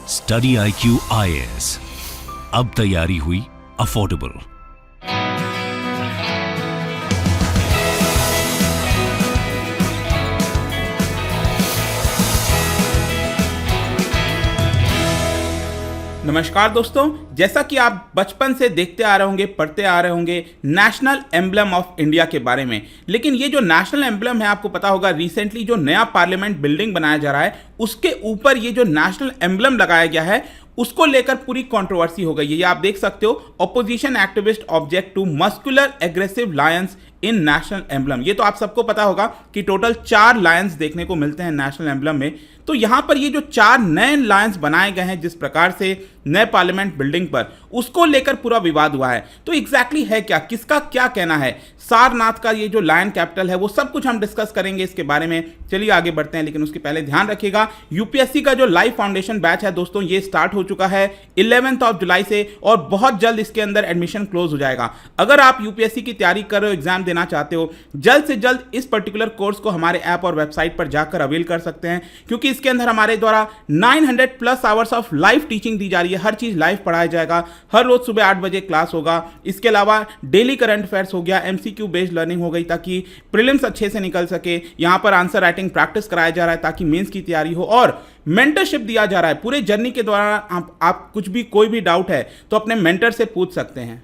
Study IQ IAS, अब तैयारी हुई अफोर्डेबल। नमस्कार दोस्तों, जैसा कि आप बचपन से देखते आ रहे होंगे, पढ़ते आ रहे होंगे नेशनल एम्बलम ऑफ इंडिया के बारे में। लेकिन ये जो नेशनल एम्बलम है, आपको पता होगा रिसेंटली जो नया पार्लियामेंट बिल्डिंग बनाया जा रहा है उसके ऊपर ये जो नेशनल एम्बलम लगाया गया है उसको लेकर पूरी कंट्रोवर्सी हो गई है। ये आप देख सकते हो, opposition activist object to muscular aggressive lions in national emblem. ये तो आप सबको पता होगा कि टोटल 4 लायंस देखने को मिलते हैं नेशनल एम्बलम में। तो यहां पर ये जो 4 नए लायंस बनाए गए हैं जिस प्रकार से नए पार्लियामेंट बिल्डिंग पर, उसको लेकर पूरा विवाद हुआ है। तो एग्जैक्टली है क्या, किसका क्या कहना है, सारनाथ का ये जो लायन कैपिटल है वो सब कुछ हम डिस्कस करेंगे इसके बारे में। चलिए आगे बढ़ते हैं, लेकिन उसके पहले ध्यान रखिएगा यूपीएससी का जो लाइव फाउंडेशन बैच है दोस्तों, ये स्टार्ट हो चुका है 11 जुलाई से और बहुत जल्द इसके अंदर एडमिशन क्लोज हो जाएगा। अगर आप यूपीएससी की तैयारी कर रहे हो, एग्जाम देना चाहते हो, जल्द से जल्द इस पर्टिकुलर कोर्स को हमारे ऐप और वेबसाइट पर जाकर अवेल कर सकते हैं, क्योंकि इसके अंदर हमारे द्वारा 900+ आवर्स ऑफ लाइव टीचिंग दी जा रही है। हर चीज लाइव पढ़ाया जाएगा, हर रोज सुबह 8 बजे क्लास होगा। इसके अलावा डेली करंट अफेयर्स हो गया, MCQ बेस्ड लर्निंग हो गई ताकि प्रीलिम्स अच्छे से निकल सके। यहां पर आंसर राइटिंग प्रैक्टिस कराया जा रहा है ताकि मेंस की तैयारी हो, और मेंटरशिप दिया जा रहा है। पूरे जर्नी के दौरान आप कुछ भी कोई भी डाउट है तो अपने मेंटर से पूछ सकते हैं।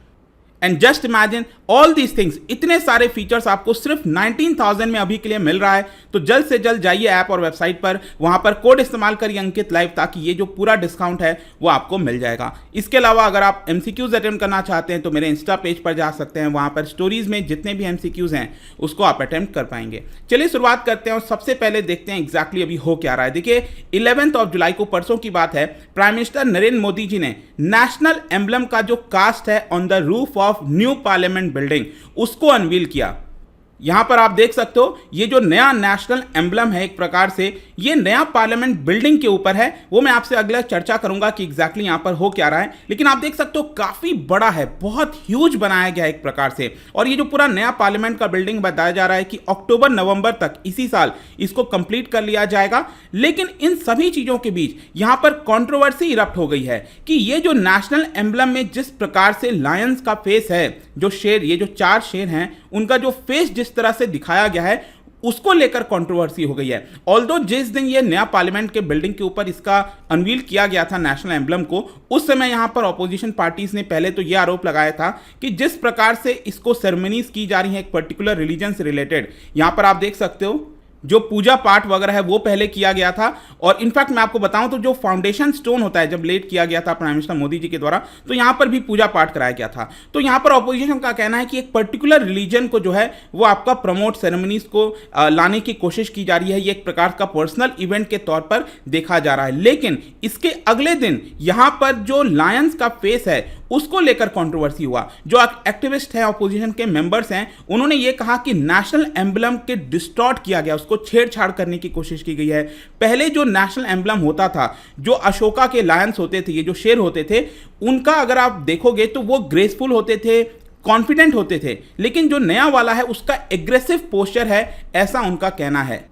And just imagine all these things, इतने सारे फीचर्स आपको सिर्फ 19,000 में अभी के लिए मिल रहा है। तो जल्द से जल्द जाइए ऐप और वेबसाइट पर, वहां पर कोड इस्तेमाल करिए अंकित लाइव, ताकि ये जो पूरा डिस्काउंट है वो आपको मिल जाएगा। इसके अलावा अगर आप MCQs अटेम्प्ट करना चाहते हैं तो मेरे इंस्टा पेज पर जा सकते हैं, वहां पर स्टोरीज में जितने भी MCQs हैं उसको आप अटेम्प्ट कर पाएंगे। चलिए शुरुआत करते हैं और सबसे पहले देखते हैं एग्जैक्टली अभी हो क्या रहा है। देखिए 11 जुलाई को, परसों की बात है, प्राइम मिनिस्टर नरेंद्र मोदी जी ने नेशनल एम्बलम का जो कास्ट है on the roof of new parliament building उसको अनवील किया। यहां पर आप देख सकते हो ये जो नया नेशनल एम्बलम है, एक प्रकार से ये नया पार्लियामेंट बिल्डिंग के ऊपर है। वो मैं आपसे अगला चर्चा करूंगा कि एग्जैक्टली यहां पर हो क्या रहा है। लेकिन आप देख सकते हो काफी बड़ा है, बहुत ह्यूज बनाया गया है एक प्रकार से। और ये जो पूरा नया पार्लियामेंट का बिल्डिंग बताया जा रहा है कि अक्टूबर-नवंबर तक इसी साल इसको कंप्लीट कर लिया जाएगा। लेकिन इन सभी चीजों के बीच यहां पर कंट्रोवर्सी इरप्ट हो गई है कि ये जो नेशनल एम्बलम में जिस प्रकार से लायंस का फेस है, जो शेर, ये जो 4 शेर हैं उनका जो फेस जिस तरह से दिखाया गया है उसको लेकर कंट्रोवर्सी हो गई है। ऑल्दो जिस दिन ये नया पार्लियामेंट के बिल्डिंग के ऊपर इसका अनवील किया गया था नेशनल एम्बलम को, उस समय यहां पर ऑपोजिशन पार्टीज ने पहले तो ये आरोप लगाया था कि जिस प्रकार से इसको सेरेमनीज की जा रही है एक पर्टिकुलर रिलीजन से रिलेटेड, यहां पर आप देख सकते हो जो पूजा पाठ वगैरह है वो पहले किया गया था। और इनफैक्ट मैं आपको बताऊं तो जो फाउंडेशन स्टोन होता है, जब लेट किया गया था प्राइम मिनिस्टर मोदी जी के द्वारा, तो यहां पर भी पूजा पाठ कराया गया था। तो यहां पर ऑपोजिशन का कहना है कि एक पर्टिकुलर रिलीजन को जो है वो आपका प्रमोट, सेरेमनीज को लाने की कोशिश की जा रही है। ये एक प्रकार का पर्सनल इवेंट के तौर पर देखा जा रहा है। लेकिन इसके अगले दिन यहां पर जो लायंस का फेस है उसको लेकर कंट्रोवर्सी हुआ। जो एक्टिविस्ट हैं, ऑपोजिशन के मेंबर्स हैं, उन्होंने ये कहा कि नेशनल एम्बलम के डिस्टॉर्ट किया गया, उसको छेड़छाड़ करने की कोशिश की गई है। पहले जो नेशनल एम्बलम होता था, जो अशोका के लायंस होते थे, ये जो शेर होते थे, उनका अगर आप देखोगे तो वो ग्रेसफुल होते थे, कॉन्फिडेंट होते थे। लेकिन जो नया वाला है उसका एग्रेसिव पोस्चर है, ऐसा उनका कहना है।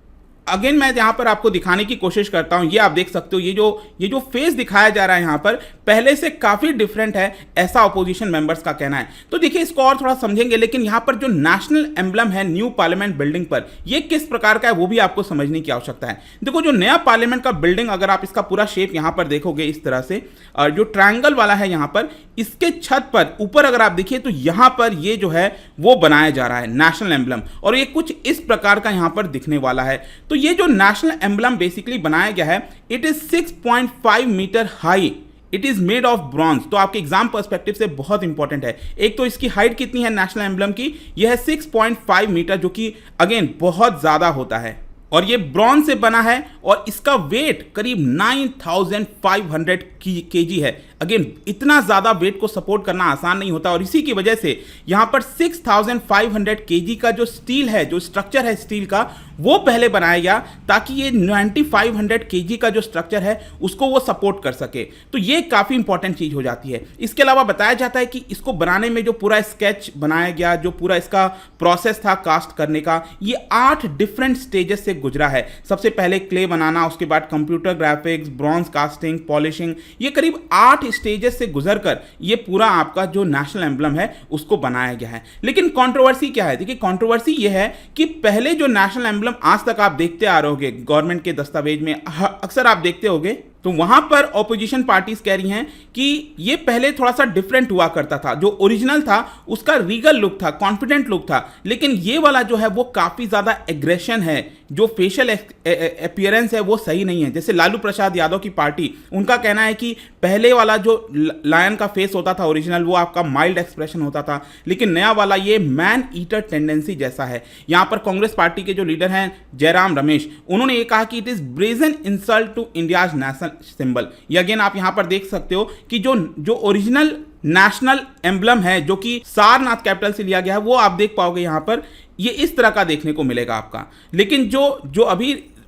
अगेन मैं यहां पर आपको दिखाने की कोशिश करता हूं, ये आप देख सकते हो, ये जो फेस दिखाया जा रहा है यहां पर पहले से काफी डिफरेंट है, ऐसा ऑपोजिशन मेंबर्स का कहना है। तो देखिए इसको और थोड़ा समझेंगे, लेकिन यहां पर जो नेशनल एम्बलम है न्यू पार्लियामेंट बिल्डिंग पर, ये किस प्रकार का है वो भी आपको समझने की आवश्यकता है। देखो जो नया पार्लियामेंट का बिल्डिंग, अगर आप इसका पूरा शेप यहां पर देखोगे इस तरह से, और जो ट्रायंगल वाला है यहां पर, इसके छत पर ऊपर अगर आप देखिए तो यहां पर ये जो है वो बनाया जा रहा है नेशनल एम्बलम, और ये कुछ इस प्रकार का यहां पर दिखने वाला है। तो ये जो नेशनल एम्बलम बेसिकली बनाया गया है, it is 6.5 metre high, it is made of bronze. तो आपके एग्जाम पर्सपेक्टिव से बहुत इंपॉर्टेंट है। एक तो इसकी हाइट कितनी है नेशनल एम्बलम की, यह है 6.5 मीटर, जो कि अगेन बहुत ज्यादा होता है। और ये ब्रॉन्ज से बना है और इसका वेट करीब 9,500 kg है। अगेन इतना ज़्यादा वेट को सपोर्ट करना आसान नहीं होता और इसी की वजह से यहाँ पर 6500 केजी का जो स्टील है, जो स्ट्रक्चर है स्टील का, वो पहले बनाया गया ताकि ये 9500 केजी का जो स्ट्रक्चर है उसको वो सपोर्ट कर सके। तो ये काफ़ी इंपॉर्टेंट चीज़ हो जाती है। इसके अलावा बताया जाता है कि इसको बनाने में जो पूरा स्केच बनाया गया, जो पूरा इसका प्रोसेस था कास्ट करने का, ये 8 डिफरेंट स्टेजेस से गुजरा है। सबसे पहले क्ले बनाना, उसके बाद computer graphics, bronze casting, polishing, ये करीब 8 स्टेजेस से गुजर कर ये पूरा आपका जो नेशनल एम्बलम है उसको बनाया गया है। लेकिन कंट्रोवर्सी क्या है? देखिए कंट्रोवर्सी ये है कि पहले जो नेशनल एम्बलम आज तक आप देखते आ रहे होगे गवर्नमेंट के दस्तावेज में अक्सर आप देखते होगे, तो वहां पर ऑपोजिशन पार्टीज कह रही हैं कि ये पहले थोड़ा सा डिफरेंट हुआ करता था। जो ओरिजिनल था उसका रीगल लुक था, कॉन्फिडेंट लुक था, लेकिन ये वाला जो है वो काफी ज्यादा एग्रेशन है, जो फेशियल अपीयरेंस है वो सही नहीं है। जैसे लालू प्रसाद यादव की पार्टी, उनका कहना है कि पहले वाला जो लायन का फेस होता था ओरिजिनल, वो आपका माइल्ड एक्सप्रेशन होता था, लेकिन नया वाला ये मैन ईटर टेंडेंसी जैसा है। यहां पर कांग्रेस पार्टी के जो लीडर हैं जयराम रमेश, उन्होंने ये कहा कि it is brazen insult to India's national symbol. ये अगेन आप यहां पर देख सकते हो कि जो ओरिजिनल नेशनल एम्बलम है जो कि सारनाथ कैपिटल से लिया गया है, वो आप देख पाओगे यहां पर, ये इस तरह का देखने को मिलेगा आपका। लेकिन जो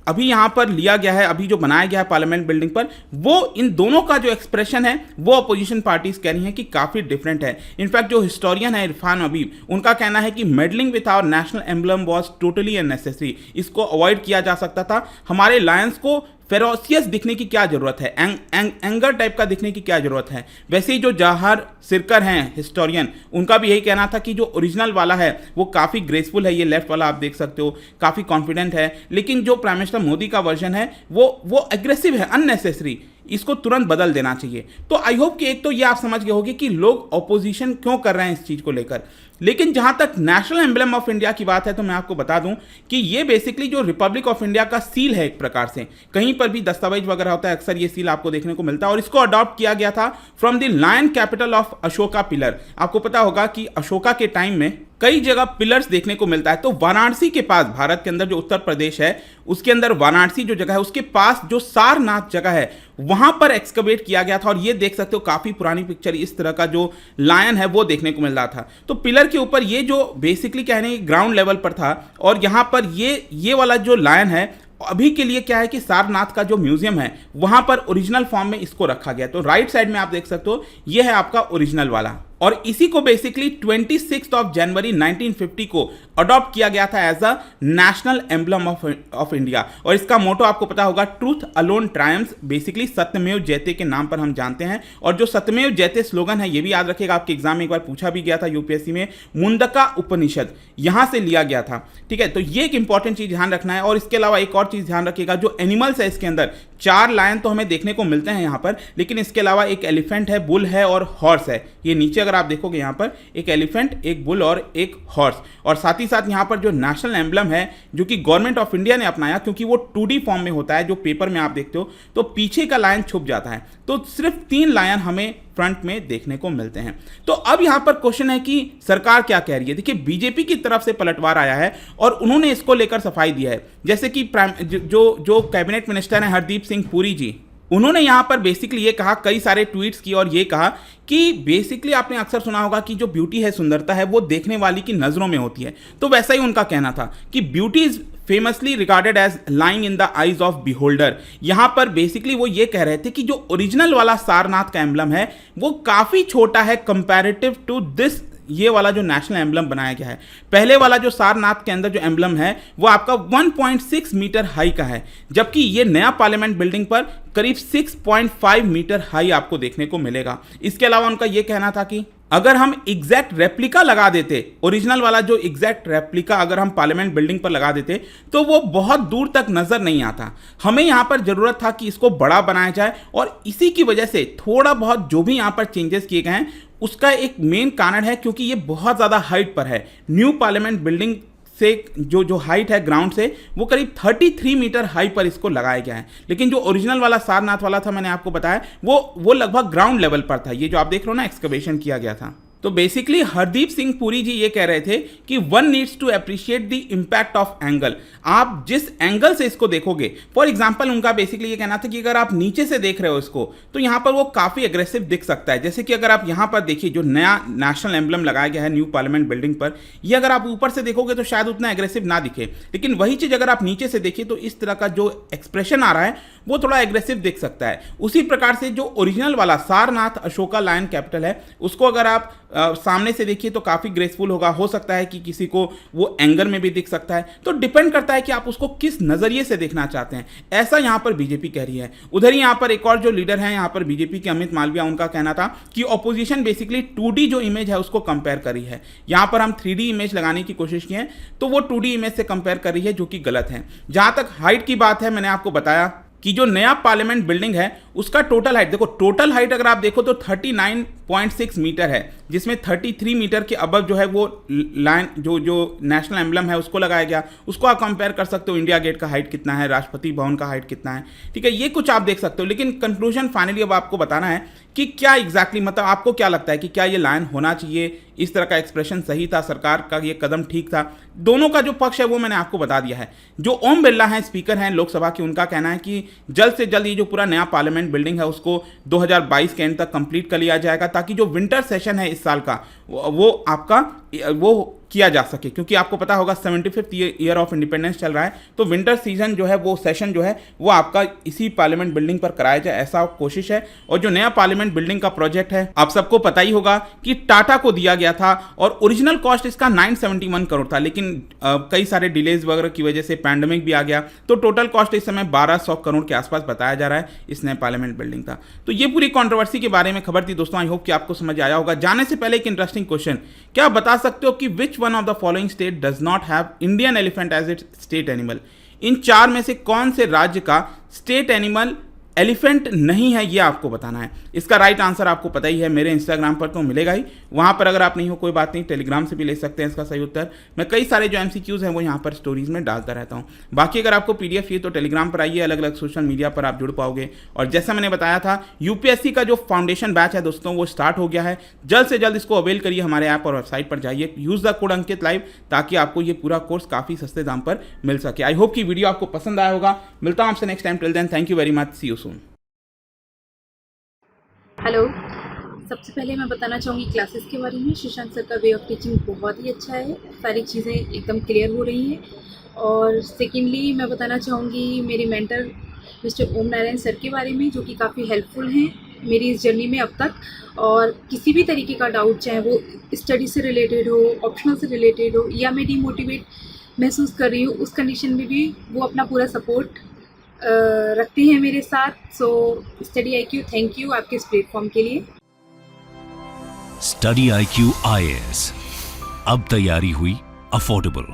अभी यहां पर लिया गया है, अभी जो बनाया गया है पार्लियामेंट बिल्डिंग पर, वो इन दोनों का जो एक्सप्रेशन है वो अपोजिशन पार्टीज कह रही हैं कि काफी डिफरेंट है। इनफैक्ट जो हिस्टोरियन है इरफान हबीब, उनका कहना है कि meddling with our national emblem was totally unnecessary, इसको अवॉइड किया जा सकता था। हमारे लायंस को फेरोसियस दिखने की क्या जरूरत है, एंगर टाइप का दिखने की क्या जरूरत है। वैसे ही जो जवाहर सिरकर हैं हिस्टोरियन, उनका भी यही कहना था कि जो ओरिजिनल वाला है वो काफ़ी ग्रेसफुल है, ये लेफ्ट वाला आप देख सकते हो काफ़ी कॉन्फिडेंट है, लेकिन जो प्राइम मिनिस्टर मोदी का वर्जन है वो एग्रेसिव है, अननेसेसरी, इसको तुरंत बदल देना चाहिए। तो आई होप कि एक तो ये आप समझ गए होंगे कि लोग ऑपोजिशन क्यों कर रहे हैं इस चीज़ को लेकर। लेकिन जहां तक नेशनल एम्बलम ऑफ इंडिया की बात है तो मैं आपको बता दूं कि ये बेसिकली जो रिपब्लिक ऑफ इंडिया का सील है, एक प्रकार से कहीं पर भी दस्तावेज वगैरह होता है अक्सर ये सील आपको देखने को मिलता है, और इसको अडॉप्ट किया गया था from the lion capital of Ashoka pillar. आपको पता होगा कि अशोका के टाइम में कई जगह पिलर्स देखने को मिलता है। तो वाराणसी के पास, भारत के अंदर जो उत्तर प्रदेश है उसके अंदर वाराणसी जो जगह है उसके पास जो सारनाथ जगह है वहां पर एक्सकवेट किया गया था, और ये देख सकते हो काफी पुरानी पिक्चर, इस तरह का जो लायन है वो देखने को मिल रहा था। तो पिलर के ऊपर ये जो बेसिकली कहने ग्राउंड लेवल पर था, और यहां पर ये वाला जो लायन है अभी के लिए क्या है कि सारनाथ का जो म्यूजियम है वहां पर ओरिजिनल फॉर्म में इसको रखा गया। तो राइट साइड में आप देख सकते हो ये है आपका ओरिजिनल वाला, और इसी को बेसिकली 26 जनवरी 1950 को अडॉप्ट किया गया था as a national emblem of India. और इसका मोटो आपको पता होगा, ट्रूथ अलोन ट्रायम्फ्स, बेसिकली सत्यमेव जयते के नाम पर हम जानते हैं। और जो सत्यमेव जयते स्लोगन है ये भी याद रखिएगा, आपके एग्जाम में एक बार पूछा भी गया था यूपीएससी में, मुंडका उपनिषद यहां से लिया गया था। ठीक है, तो ये एक इंपॉर्टेंट चीज ध्यान रखना है। और इसके अलावा एक और चीज ध्यान रखिएगा, जो एनिमल्स है इसके अंदर 4 लायन तो हमें देखने को मिलते हैं यहां पर, लेकिन इसके अलावा एक एलिफेंट है, बुल है और हॉर्स है। ये नीचे अगर आप देखोगे यहां पर एक एलिफेंट, एक बुल और एक हॉर्स। और साथ ही साथ यहां पर जो नेशनल एम्बलम है जो कि गवर्नमेंट ऑफ इंडिया ने अपनाया, क्योंकि वो 2D फॉर्म में होता है, जो पेपर में आप देखते हो, तो पीछे का लायन छुप जाता है। तो सिर्फ 3 लायन हमें फ्रंट में देखने को मिलते हैं। तो अब यहां पर क्वेश्चन है कि सरकार क्या कह रही है। देखिए बीजेपी की तरफ से पलटवार आया है और उन्होंने इसको लेकर सफाई दिया है। जैसे कि जो कैबिनेट मिनिस्टर हैं हरदीप सिंह पुरी जी, उन्होंने यहां पर बेसिकली ये कहा, कई सारे ट्वीट्स की, और ये कहा कि बेसिकली आपने अक्सर सुना होगा कि जो ब्यूटी है, सुंदरता है, वो देखने वाली की नजरों में होती है। तो वैसा ही उनका कहना था कि beauty is famously regarded as lying in the eyes of beholder. यहां पर बेसिकली वो ये कह रहे थे कि जो ओरिजिनल वाला सारनाथ का एम्बलम है वो काफी छोटा है कंपैरेटिव टू दिस, ये वाला जो नेशनल एम्बलम बनाया गया है। पहले वाला जो सारनाथ के अंदर जो एम्बलम है वो आपका 1.6 मीटर हाई का है, जबकि ये नया पार्लियामेंट बिल्डिंग पर करीब 6.5 मीटर हाई आपको देखने को मिलेगा। इसके अलावा उनका ये कहना था कि अगर हम एग्जैक्ट रेप्लिका लगा देते, ओरिजिनल वाला जो एग्जैक्ट रेप्लिका अगर हम पार्लियामेंट बिल्डिंग पर लगा देते तो वो बहुत दूर तक नजर नहीं आता। हमें यहां पर जरूरत था कि इसको बड़ा बनाया जाए, और इसी की वजह से थोड़ा बहुत जो भी यहां पर चेंजेस किए गए हैं उसका एक मेन कारण है क्योंकि ये बहुत ज़्यादा हाइट पर है। न्यू पार्लियामेंट बिल्डिंग से जो हाइट है ग्राउंड से, वो करीब 33 मीटर हाई पर इसको लगाया गया है। लेकिन जो ओरिजिनल वाला सारनाथ वाला था, मैंने आपको बताया, वो लगभग ग्राउंड लेवल पर था। ये जो आप देख रहे हो ना, एक्सकवेशन किया गया था। तो बेसिकली हरदीप सिंह पुरी जी ये कह रहे थे कि one needs to appreciate the impact of angle. आप जिस एंगल से इसको देखोगे, फॉर एग्जांपल उनका बेसिकली ये कहना था कि अगर आप नीचे से देख रहे हो इसको तो यहाँ पर वो काफ़ी एग्रेसिव दिख सकता है। जैसे कि अगर आप यहाँ पर देखिए जो नया नेशनल एम्बलम लगाया गया है न्यू पार्लियामेंट बिल्डिंग पर, ये अगर आप ऊपर से देखोगे तो शायद उतना एग्रेसिव ना दिखे, लेकिन वही चीज़ अगर आप नीचे से देखिए तो इस तरह का जो एक्सप्रेशन आ रहा है वो थोड़ा एग्रेसिव दिख सकता है। उसी प्रकार से जो ओरिजिनल वाला सारनाथ अशोका लायन कैपिटल है उसको अगर आप सामने से देखिए तो काफ़ी ग्रेसफुल होगा। हो सकता है कि किसी को वो एंगर में भी दिख सकता है, तो डिपेंड करता है कि आप उसको किस नज़रिए से देखना चाहते हैं। ऐसा यहाँ पर बीजेपी कह रही है। उधर ही यहाँ पर एक और जो लीडर हैं यहाँ पर बीजेपी के अमित मालविया, उनका कहना था कि ऑपोजिशन बेसिकली 2D जो इमेज है उसको कंपेयर कर रही है। यहाँ पर हम 3D इमेज लगाने की कोशिश की है तो वो 2D इमेज से कंपेयर कर रही है, जो कि गलत है। जहाँ तक हाइट की बात है, मैंने आपको बताया कि जो नया पार्लियामेंट बिल्डिंग है उसका टोटल हाइट देखो, टोटल हाइट अगर आप देखो तो 39.6 मीटर है, जिसमें 33 मीटर के अबव जो है वो लाइन जो नेशनल एम्बलम है उसको लगाया गया। उसको आप कंपेयर कर सकते हो इंडिया गेट का हाइट कितना है, राष्ट्रपति भवन का हाइट कितना है, ठीक है, ये कुछ आप देख सकते हो। लेकिन कंक्लूजन फाइनली अब आपको बताना है कि क्या एग्जैक्टली मतलब आपको क्या लगता है कि क्या ये लाइन होना चाहिए, इस तरह का एक्सप्रेशन सही था, सरकार का ये कदम ठीक था। दोनों का जो पक्ष है वो मैंने आपको बता दिया है। जो ओम बिरला हैं, स्पीकर हैं लोकसभा के, उनका कहना है कि जल्द से जल्द ये जो पूरा नया पार्लियामेंट बिल्डिंग है उसको 2022 के एंड तक कंप्लीट कर लिया जाएगा, ताकि जो विंटर सेशन है इस साल का वो आपका वो किया जा सके। क्योंकि आपको पता होगा 75th ईयर ऑफ इंडिपेंडेंस चल रहा है, तो विंटर सीजन जो है वो सेशन जो है वो आपका इसी पार्लियामेंट बिल्डिंग पर कराया जाए, ऐसा कोशिश है। और जो नया पार्लियामेंट बिल्डिंग का प्रोजेक्ट है आप सबको पता ही होगा कि टाटा को दिया गया था और ओरिजिनल कॉस्ट इसका 971 करोड़ था, लेकिन कई सारे डिलेज वगैरह की वजह से पैंडेमिक भी आ गया, तो टोटल कॉस्ट इस समय 1200 करोड़ के आसपास बताया जा रहा है इस नए पार्लियामेंट बिल्डिंग का। तो ये पूरी कॉन्ट्रोवर्सी के बारे में खबर थी दोस्तों। आई होप कि आपको समझ आया होगा। जाने से पहले एक इंटरेस्टिंग क्वेश्चन, क्या आप बता सकते हो कि which one of the following state does not have Indian elephant as its state animal? इन 4 में से कौन से राज्य का स्टेट एनिमल एलिफेंट नहीं है, ये आपको बताना है। इसका राइट आंसर आपको पता ही है, मेरे इंस्टाग्राम पर तो मिलेगा ही, वहाँ पर अगर आप नहीं हो कोई बात नहीं, टेलीग्राम से भी ले सकते हैं इसका सही उत्तर। मैं कई सारे जो MCQs हैं वो यहाँ पर स्टोरीज में डालता रहता हूँ। बाकी अगर आपको PDF चाहिए तो टेलीग्राम पर आइए, अलग अलग सोशल मीडिया पर आप जुड़ पाओगे। और जैसा मैंने बताया था, UPSC का जो फाउंडेशन बैच है दोस्तों वो स्टार्ट हो गया है। जल्द से जल्द इसको अवेल करिए, हमारे ऐप और वेबसाइट पर जाइए, use the code Ankit live, ताकि आपको ये पूरा कोर्स काफ़ी सस्ते दाम पर मिल सके। आई होप कि वीडियो आपको पसंद आया होगा। मिलता हूँ आपसे next time. Till then thank you very much, see you soon. Hello, सबसे पहले मैं बताना चाहूँगी क्लासेस के बारे में। शशांक सर का वे ऑफ टीचिंग बहुत ही अच्छा है, सारी चीज़ें एकदम क्लियर हो रही हैं। और सेकेंडली मैं बताना चाहूँगी मेरे मेंटर मिस्टर ओम नारायण सर के बारे में, जो कि काफ़ी हेल्पफुल हैं मेरी इस जर्नी में अब तक। और किसी भी तरीके का डाउट, चाहे वो स्टडी से रिलेटेड हो, ऑप्शनल से रिलेटेड हो, या मैं डिमोटिवेट महसूस कर रही हूँ, उस कंडीशन में भी वो अपना पूरा सपोर्ट रखते हैं मेरे साथ। So study IQ, thank you आपके इस प्लेटफॉर्म के लिए। स्टडी IQ IAS, अब तैयारी हुई अफोर्डेबल।